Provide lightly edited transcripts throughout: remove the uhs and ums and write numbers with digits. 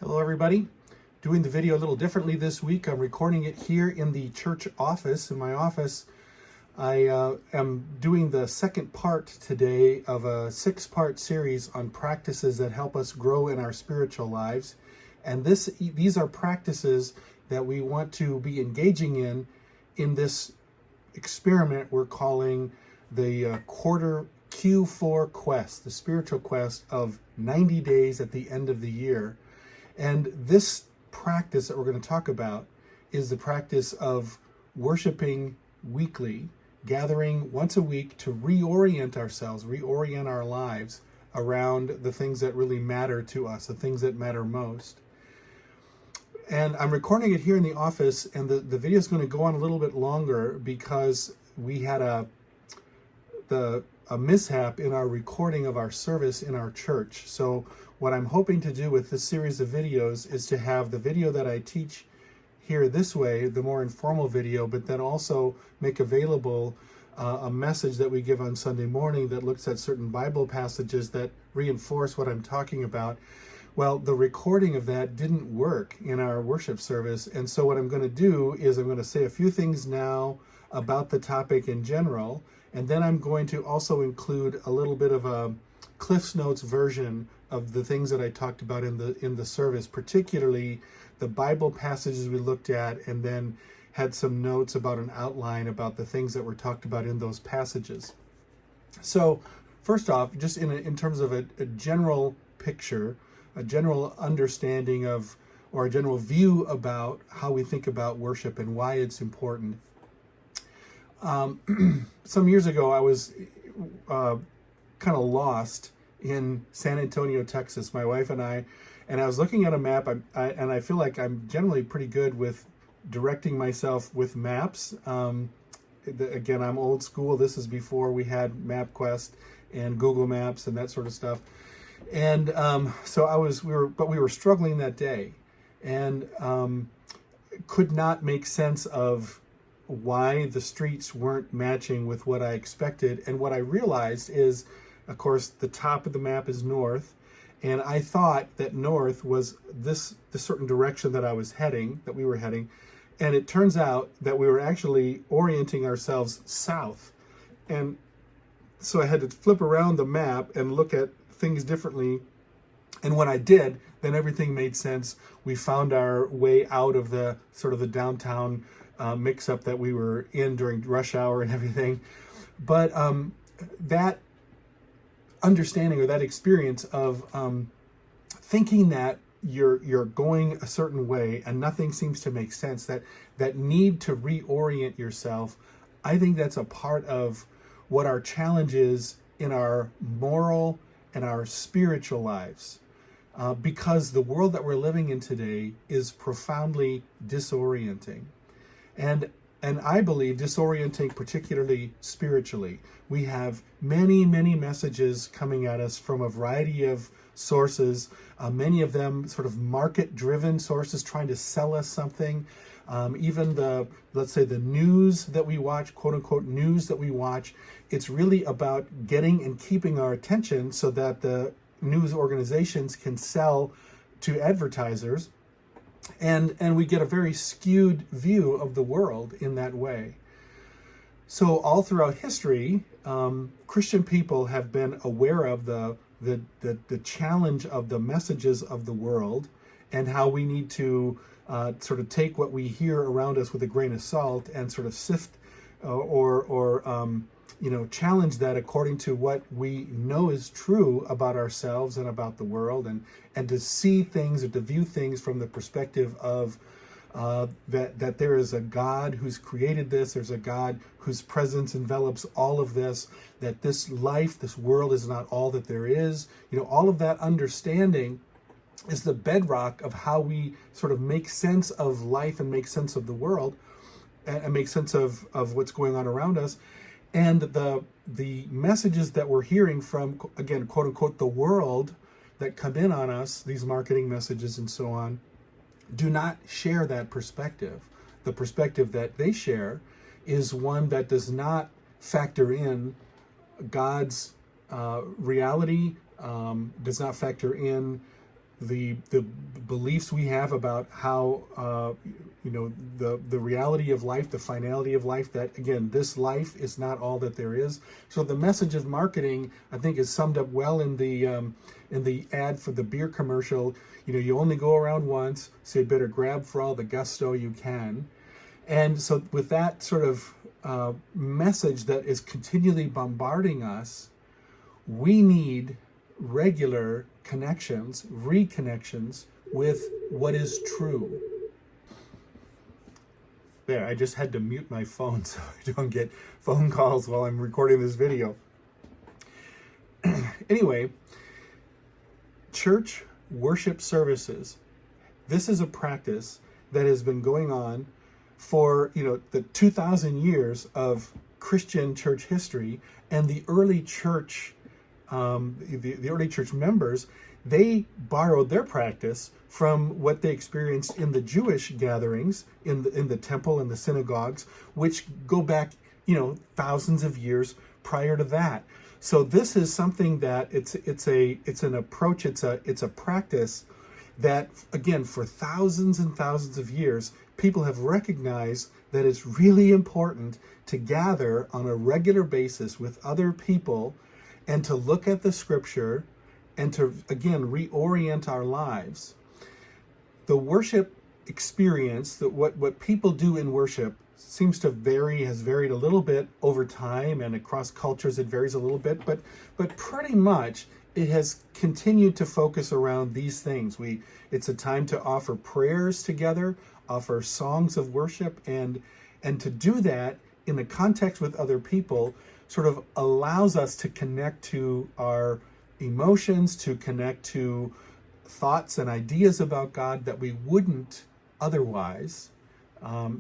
Hello everybody. Doing the video a little differently this week. I'm recording it here in the church office. In my office, I am doing the second part today of a 6-part series on practices that help us grow in our spiritual lives. And these are practices that we want to be engaging in this experiment we're calling the quarter Q4 quest, the spiritual quest of 90 days at the end of the year. And this practice that we're going to talk about is the practice of worshiping weekly, gathering once a week to reorient ourselves, reorient our lives around the things that really matter to us, the things that matter most. And I'm recording it here in the office, and the video is going to go on a little bit longer because we had a mishap in our recording of our service in our church. So what I'm hoping to do with this series of videos is to have the video that I teach here this way, the more informal video, but then also make available a message that we give on Sunday morning that looks at certain Bible passages that reinforce what I'm talking about. Well, the recording of that didn't work in our worship service, and so what I'm going to do is I'm going to say a few things now about the topic in general, and then I'm going to also include a little bit of a Cliff's Notes version of the things that I talked about in the service, particularly the Bible passages we looked at, and then had some notes about an outline about the things that were talked about in those passages. So first off, just in terms of a general picture, a general understanding of, or a general view about how we think about worship and why it's important. Some years ago, I was kind of lost in San Antonio, Texas, my wife and I was looking at a map, and I feel like I'm generally pretty good with directing myself with maps. Again, I'm old school. This is before we had MapQuest and Google Maps and that sort of stuff. And so we were struggling that day, and could not make sense of why the streets weren't matching with what I expected. And what I realized is, of course, the top of the map is north, and I thought that north was the certain direction that we were heading, and it turns out that we were actually orienting ourselves south. And so I had to flip around the map and look at things differently, and when I did, then everything made sense. We found our way out of the sort of the downtown mix-up that we were in during rush hour and everything. But that understanding, or that experience of thinking that you're going a certain way and nothing seems to make sense, that need to reorient yourself, I think that's a part of what our challenge is in our moral and our spiritual lives, because the world that we're living in today is profoundly disorienting. And I believe disorienting, particularly spiritually. We have many, many messages coming at us from a variety of sources, many of them sort of market-driven sources trying to sell us something. Even let's say the news that we watch, quote-unquote news that we watch, it's really about getting and keeping our attention so that the news organizations can sell to advertisers. And we get a very skewed view of the world in that way. So all throughout history, Christian people have been aware of the challenge of the messages of the world, and how we need to sort of take what we hear around us with a grain of salt and sort of sift or challenge that according to what we know is true about ourselves and about the world, and to see things, or to view things from the perspective of that there is a God who's created this, there's a God whose presence envelops all of this, that this life, this world is not all that there is. All of that understanding is the bedrock of how we sort of make sense of life and make sense of the world, and make sense of what's going on around us. And the messages that we're hearing from, again, quote unquote, the world that come in on us, these marketing messages and so on, do not share that perspective. The perspective that they share is one that does not factor in God's reality, does not factor in the beliefs we have about how the reality of life, the finality of life, that again, this life is not all that there is. So the message of marketing, I think, is summed up well in the ad for the beer commercial. You only go around once, so you better grab for all the gusto you can. And so with that sort of message that is continually bombarding us, we need regular connections, reconnections with what is true. There, I just had to mute my phone so I don't get phone calls while I'm recording this video. Anyway, church worship services. This is a practice that has been going on for, the 2,000 years of Christian church history, and the early church the early church members, they borrowed their practice from what they experienced in the Jewish gatherings, in the temple and the synagogues, which go back, thousands of years prior to that. So this is something that it's an approach, it's a practice that, again, for thousands and thousands of years, people have recognized that it's really important to gather on a regular basis with other people and to look at the scripture and to, again, reorient our lives. The worship experience, that what people do in worship seems to has varied a little bit over time, and across cultures it varies a little bit, but pretty much it has continued to focus around these things. It's a time to offer prayers together, offer songs of worship, and to do that in the context with other people sort of allows us to connect to our emotions, to connect to thoughts and ideas about God that we wouldn't otherwise.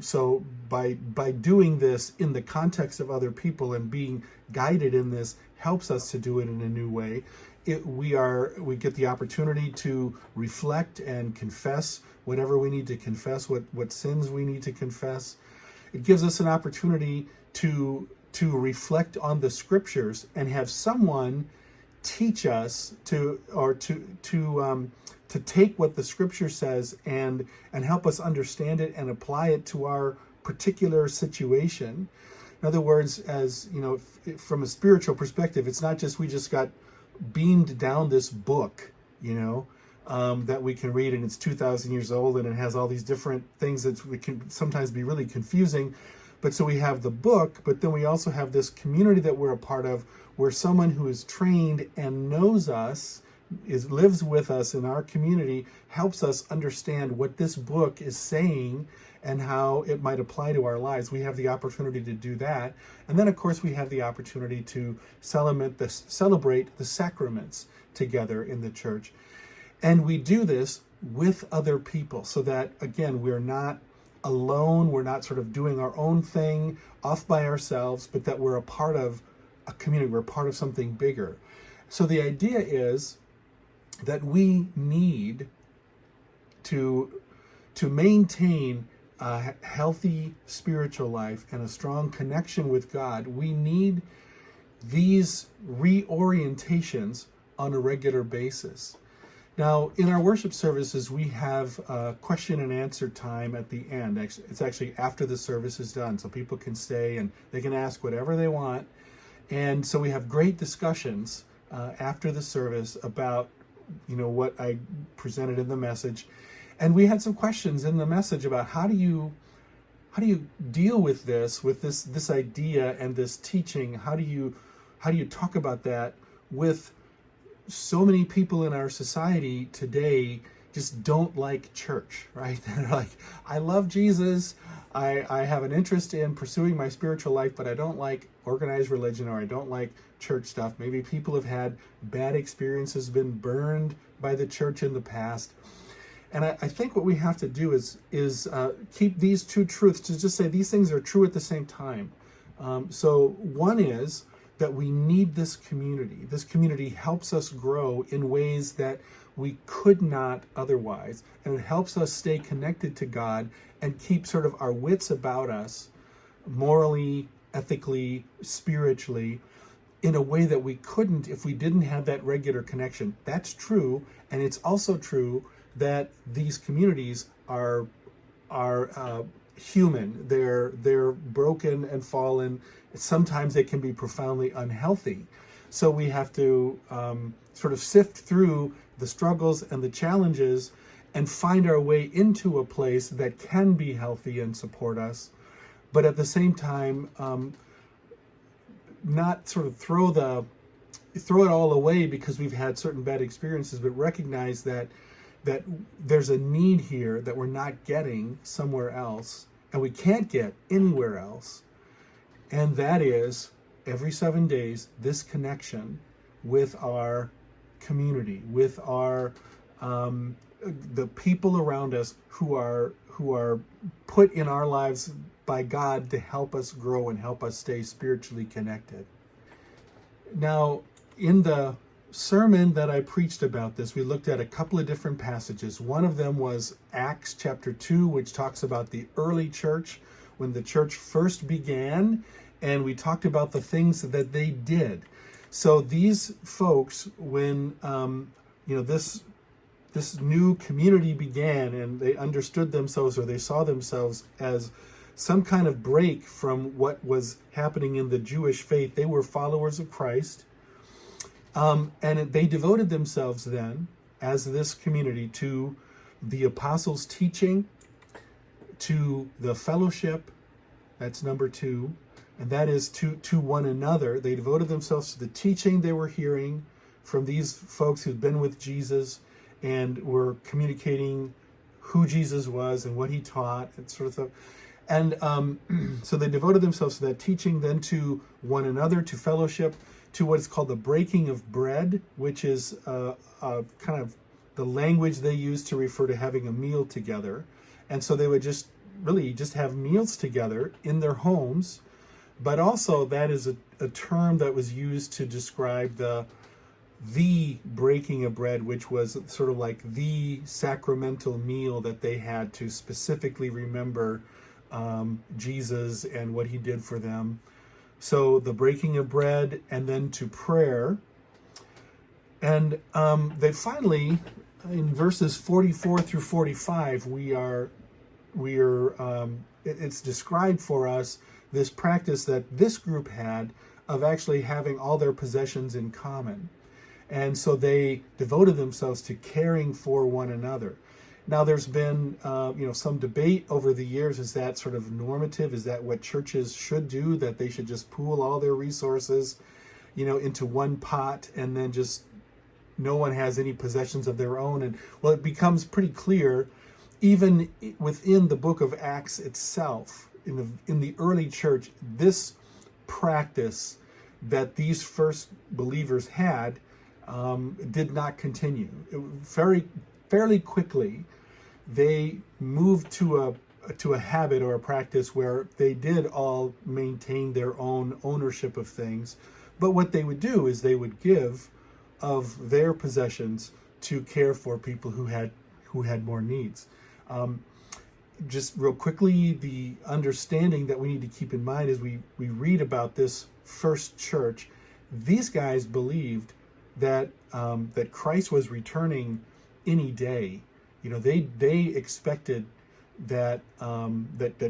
So by doing this in the context of other people and being guided in this helps us to do it in a new way. We get the opportunity to reflect and confess whatever we need to confess, what sins we need to confess. It gives us an opportunity to reflect on the scriptures and have someone teach us to take what the scripture says and help us understand it and apply it to our particular situation. In other words, as from a spiritual perspective, it's not just we just got beamed down this book, that we can read, and it's 2,000 years old and it has all these different things that we can sometimes be really confusing. But so we have the book, but then we also have this community that we're a part of, where someone who is trained and knows us, lives with us in our community, helps us understand what this book is saying and how it might apply to our lives. We have the opportunity to do that. And then, of course, we have the opportunity to celebrate the sacraments together in the church. And we do this with other people so that, again, we're not alone, we're not sort of doing our own thing off by ourselves, but that we're a part of a community, we're part of something bigger. So the idea is that we need to maintain a healthy spiritual life and a strong connection with God. We need these reorientations on a regular basis. Now, in our worship services, we have a question and answer time at the end. It's actually after the service is done, so people can stay and they can ask whatever they want. And so we have great discussions after the service about, what I presented in the message. And we had some questions in the message about how do you deal with this idea and this teaching? How do you talk about that with so many people in our society today just don't like church, right? They're like, I love Jesus. I have an interest in pursuing my spiritual life, but I don't like organized religion, or I don't like church stuff. Maybe people have had bad experiences, been burned by the church in the past. And I think what we have to do is keep these two truths, to just say these things are true at the same time. So one is that we need this community. This community helps us grow in ways that we could not otherwise. And it helps us stay connected to God and keep sort of our wits about us, morally, ethically, spiritually. in a way that we couldn't if we didn't have that regular connection. That's true, and it's also true that these communities are human. They're broken and fallen. Sometimes they can be profoundly unhealthy. So we have to sort of sift through the struggles and the challenges and find our way into a place that can be healthy and support us, but at the same time, not sort of throw it all away because we've had certain bad experiences, but recognize that there's a need here that we're not getting somewhere else, and we can't get anywhere else. And that is, every 7 days, this connection with our community, with our the people around us who are put in our lives by God to help us grow and help us stay spiritually connected. Now, in the sermon that I preached about this, we looked at a couple of different passages. One of them was Acts chapter 2, which talks about the early church, when the church first began, and we talked about the things that they did. So these folks, when this new community began, and they understood themselves, or they saw themselves as some kind of break from what was happening in the Jewish faith. They were followers of Christ. And they devoted themselves then, as this community, to the apostles' teaching, to the fellowship, that's number 2, and that is to one another. They devoted themselves to the teaching they were hearing from these folks who'd been with Jesus and were communicating who Jesus was and what he taught, and sort of stuff. And so they devoted themselves to that teaching, then to one another, to fellowship, to what is called the breaking of bread, which is kind of the language they use to refer to having a meal together. And so they would just have meals together in their homes. But also that is a term that was used to describe the breaking of bread, which was sort of like the sacramental meal that they had to specifically remember Jesus and what he did for them. So the breaking of bread, and then to prayer. And they finally, in verses 44 through 45, it's described for us this practice that this group had of actually having all their possessions in common. And so they devoted themselves to caring for one another. Now, there's been some debate over the years. Is that sort of normative? Is that what churches should do, that they should just pool all their resources, into one pot, and then just no one has any possessions of their own? And well, it becomes pretty clear, even within the book of Acts itself, in the early church, this practice that these first believers had did not continue. Fairly quickly, they moved to a habit or a practice where they did all maintain their own ownership of things. But what they would do is they would give of their possessions to care for people who had more needs. Just real quickly, the understanding that we need to keep in mind as we read about this first church, these guys believed that Christ was returning any day. They expected that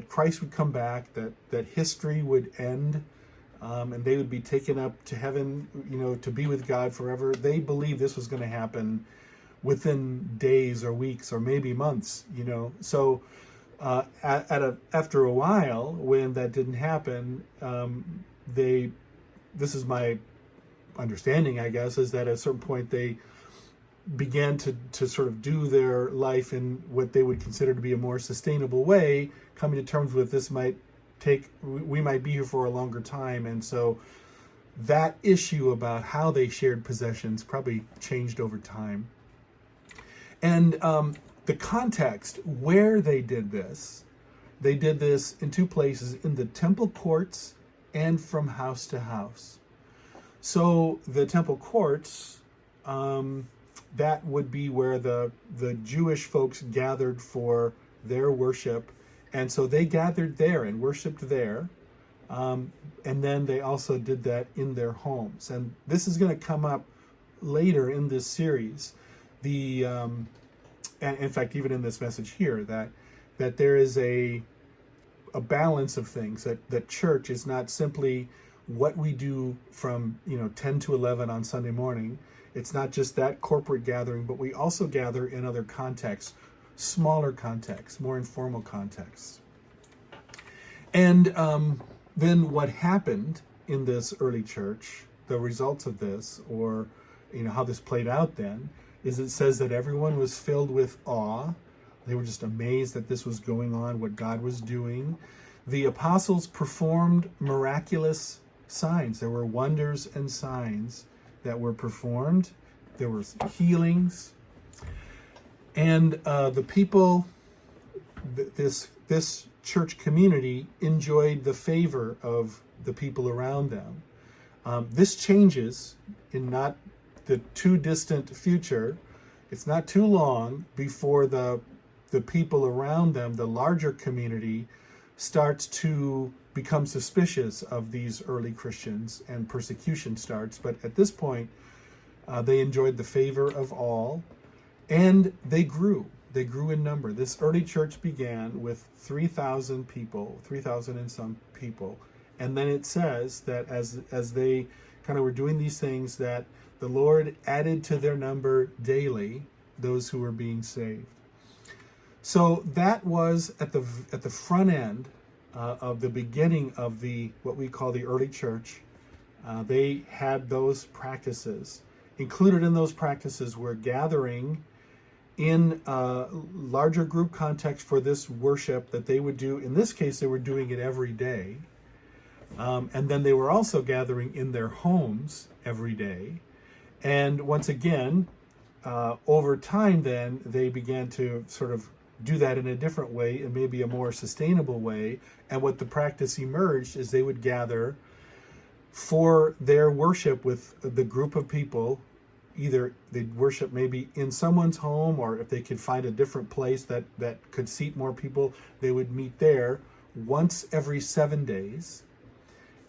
Christ would come back, that history would end, and they would be taken up to heaven, to be with God forever. They believed this was going to happen within days or weeks or maybe months. So after a while, when that didn't happen, this is my understanding, I guess, is that at a certain point they began to sort of do their life in what they would consider to be a more sustainable way, coming to terms with we might be here for a longer time. And so that issue about how they shared possessions probably changed over time. And the context where they did this in 2 places, in the temple courts and from house to house. So the temple courts, that would be where the Jewish folks gathered for their worship. And so they gathered there and worshiped there. And then they also did that in their homes. And this is going to come up later in this series. And in fact, even in this message here, that there is a balance of things, that church is not simply what we do from 10 to 11 on Sunday morning. It's not just that corporate gathering, but we also gather in other contexts, smaller contexts, more informal contexts. And then what happened in this early church, the results of this, or how this played out then, is it says that everyone was filled with awe. They were just amazed that this was going on, what God was doing. The apostles performed miraculous signs. There were wonders and signs that were performed. There were healings. And the people, this church community enjoyed the favor of the people around them. This changes in not the too distant future. It's not too long before the people around them, the larger community, starts to become suspicious of these early Christians, and persecution starts. But at this point, they enjoyed the favor of all, and they grew. They grew in number. This early church began with 3,000 people, 3,000 and some people. And then it says that as they kind of were doing these things, that the Lord added to their number daily those who were being saved. So that was at the front end of the beginning of what we call the early church. They had those practices. Included in those practices were gathering in a larger group context for this worship that they would do. In this case, they were doing it every day. And then they were also gathering in their homes every day. And once again, over time then, they began to sort of do that in a different way, and maybe a more sustainable way. And what the practice emerged is they would gather for their worship with the group of people. Either they'd worship maybe in someone's home, or if they could find a different place that could seat more people, they would meet there once every 7 days.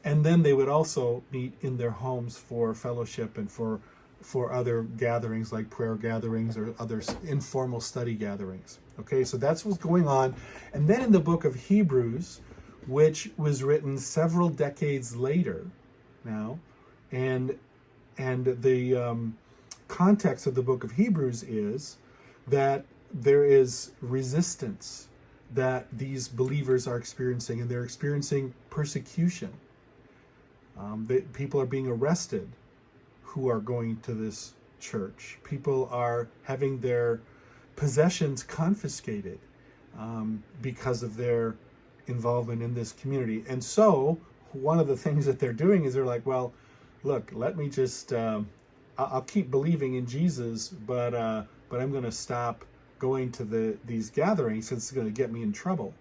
And then they would also meet in their homes for fellowship and for other gatherings like prayer gatherings or other informal study gatherings. Okay, so that's what's going on. And then in the book of Hebrews, which was written several decades later now, and the context of the book of Hebrews is that there is resistance that these believers are experiencing, and they're experiencing persecution. People are being arrested who are going to this church. People are having their possessions confiscated because of their involvement in this community. And so one of the things that they're doing is they're like, well, look, let me just, I'll keep believing in Jesus, but I'm going to stop going to these gatherings since it's going to get me in trouble.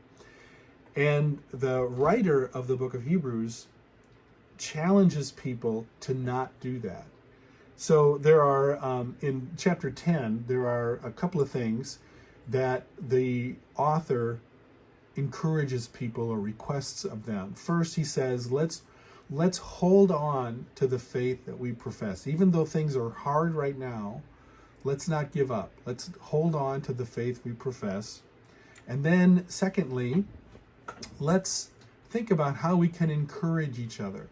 And the writer of the book of Hebrews challenges people to not do that. So there are, in chapter 10, there are a couple of things that the author encourages people or requests of them. First, he says, let's hold on to the faith that we profess. Even though things are hard right now, let's not give up. Let's hold on to the faith we profess. And then, secondly, let's think about how we can encourage each other.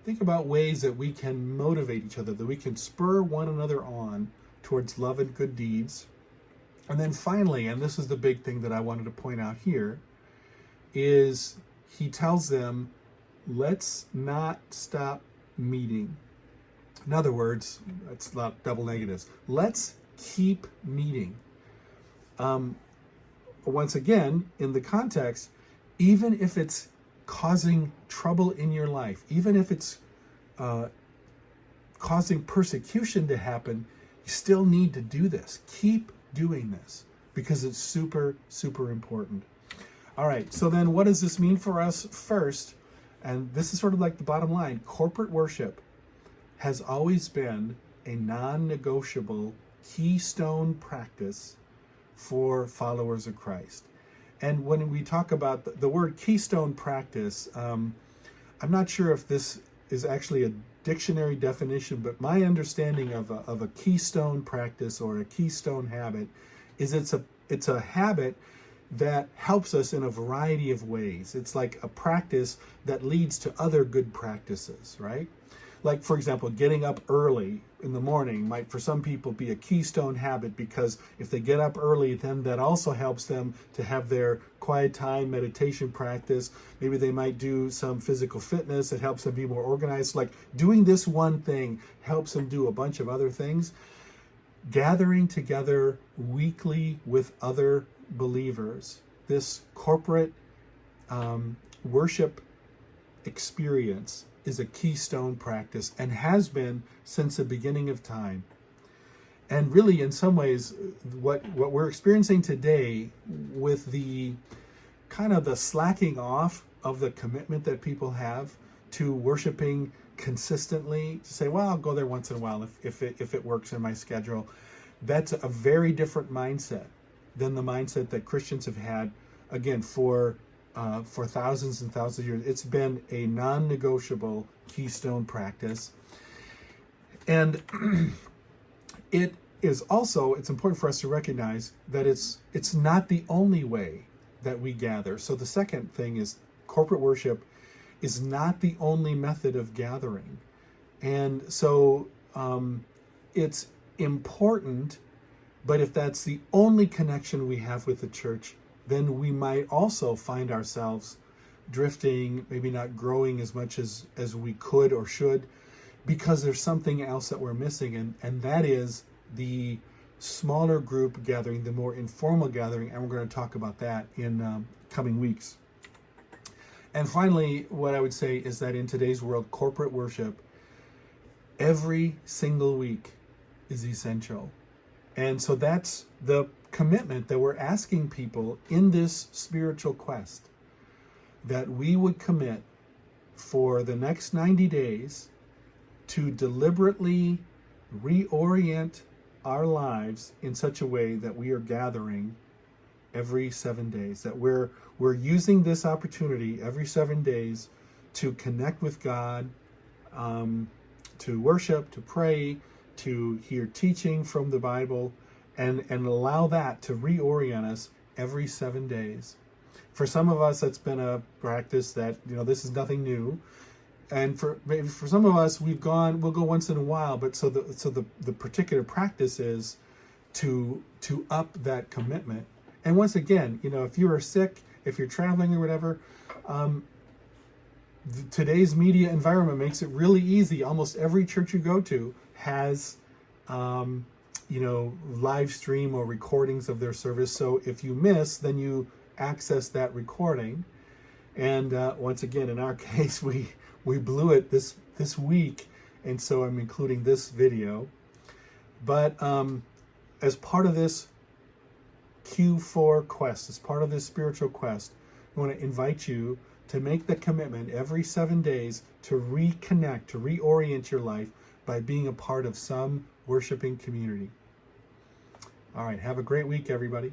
Think about ways that we can motivate each other, that we can spur one another on towards love and good deeds. And then finally, and this is the big thing that I wanted to point out here, is he tells them, let's not stop meeting. In other words, it's not double negatives. Let's keep meeting. Once again, in the context, even if it's causing trouble in your life, even if it's causing persecution to happen, you still need to do this. Keep doing this because it's super, super important. All right, so then what does this mean for us? First, and this is sort of like the bottom line, corporate worship has always been a non-negotiable keystone practice for followers of Christ. And when we talk about the word keystone practice, I'm not sure if this is actually a dictionary definition, but my understanding of a keystone practice or a keystone habit is it's a habit that helps us in a variety of ways. It's like a practice that leads to other good practices, right? Like, for example, getting up early in the morning might for some people be a keystone habit, because if they get up early, then that also helps them to have their quiet time meditation practice. Maybe they might do some physical fitness. It helps them be more organized. Like, doing this one thing helps them do a bunch of other things. Gathering together weekly with other believers, this corporate worship experience is a keystone practice and has been since the beginning of time. And really, in some ways, what we're experiencing today with the kind of the slacking off of the commitment that people have to worshiping consistently, to say, well, I'll go there once in a while if it works in my schedule. That's a very different mindset than the mindset that Christians have had, again, for thousands and thousands of years. It's been a non-negotiable keystone practice. And it is also, it's important for us to recognize that it's not the only way that we gather. So the second thing is, corporate worship is not the only method of gathering. And so it's important, but if that's the only connection we have with the church, then we might also find ourselves drifting, maybe not growing as much as we could or should, because there's something else that we're missing, and that is the smaller group gathering, the more informal gathering, and we're going to talk about that in coming weeks. And finally, what I would say is that in today's world, corporate worship, every single week is essential. And so that's the commitment that we're asking people in this spiritual quest, that we would commit for the next 90 days to deliberately reorient our lives in such a way that we are gathering every 7 days, that we're using this opportunity every 7 days to connect with God, to worship, to pray, to hear teaching from the Bible, and allow that to reorient us every 7 days. For some of us, that's been a practice that, this is nothing new. And for some of us, we'll go once in a while, but so the particular practice is to up that commitment. And once again, if you are sick, if you're traveling or whatever, today's media environment makes it really easy. Almost every church you go to has live stream or recordings of their service. So if you miss, then you access that recording. And once again, in our case, we blew it this week, and so I'm including this video. But as part of this Q4 quest, as part of this spiritual quest, I want to invite you to make the commitment every 7 days to reconnect, to reorient your life by being a part of some worshiping community. All right, have a great week, everybody.